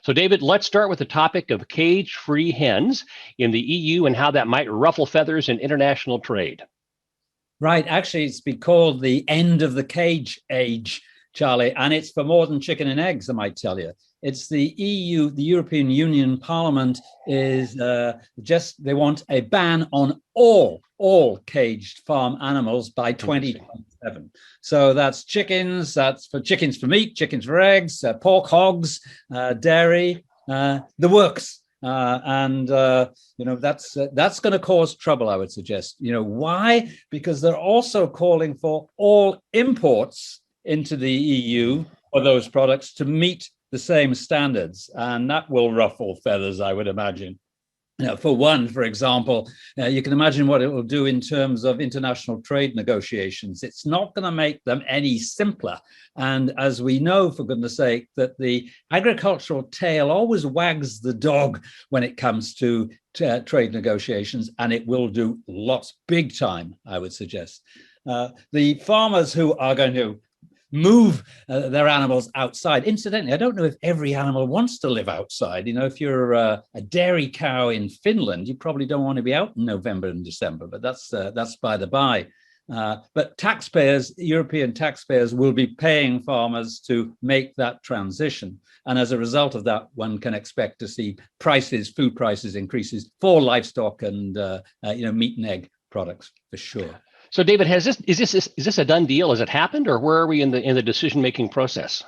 So, David, let's start with the topic of cage-free hens in the EU and how that might ruffle feathers in international trade. Right. Actually, it's been called the end of the cage age, Charlie, and it's for more than chicken and eggs, I might tell you. It's the EU, the European Union Parliament is they want a ban on all caged farm animals by 2027. So that's chickens for meat, chickens for eggs, pork, hogs, dairy, the works. That's going to cause trouble, I would suggest. Why? Because they're also calling for all imports into the EU for those products to meet the same standards, and that will ruffle feathers, I would imagine. For one, for example, you can imagine what it will do in terms of international trade negotiations. It's not going to make them any simpler. And as we know, for goodness sake, that the agricultural tail always wags the dog when it comes to trade negotiations, and it will do lots big time, I would suggest. The farmers who are going to move their animals outside. Incidentally, I don't know if every animal wants to live outside. If you're a dairy cow in Finland, you probably don't want to be out in November and December, but that's by the by. But taxpayers, European taxpayers, will be paying farmers to make that transition. And as a result of that, one can expect to see food prices increases for livestock and meat and egg products for sure. So, David, is this a done deal? Has it happened, or where are we in the decision-making process?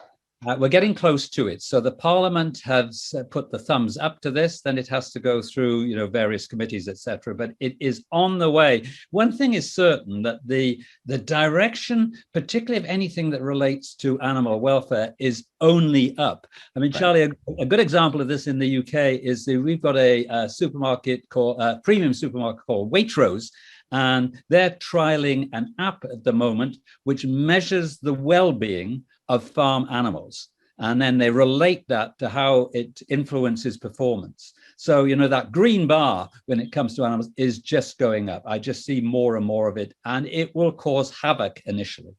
We're getting close to it. So the Parliament has put the thumbs up to this. Then it has to go through, various committees, etc. But it is on the way. One thing is certain, that the direction, particularly of anything that relates to animal welfare, is only up. I mean, right. Charlie, a good example of this in the UK is we've got a supermarket called premium supermarket called Waitrose. And they're trialing an app at the moment which measures the well-being of farm animals. And then they relate that to how it influences performance. So, that green bar when it comes to animals is just going up. I just see more and more of it, and it will cause havoc initially.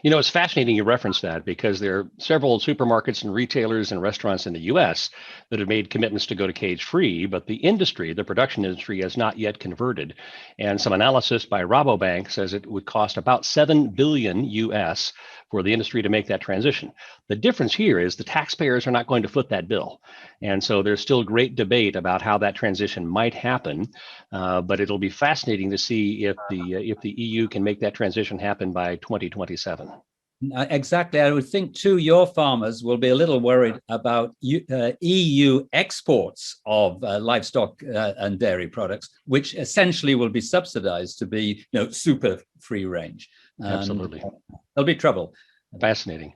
It's fascinating you reference that, because there are several supermarkets and retailers and restaurants in the U.S. that have made commitments to go to cage-free, but the production industry, has not yet converted. And some analysis by Rabobank says it would cost about $7 billion US for the industry to make that transition. The difference here is the taxpayers are not going to foot that bill. And so there's still great debate about how that transition might happen, but it'll be fascinating to see if the EU can make that transition happen by 2027. Exactly. I would think, too, your farmers will be a little worried about EU exports of livestock and dairy products, which essentially will be subsidized to be super free range. Absolutely. There'll be trouble. Fascinating.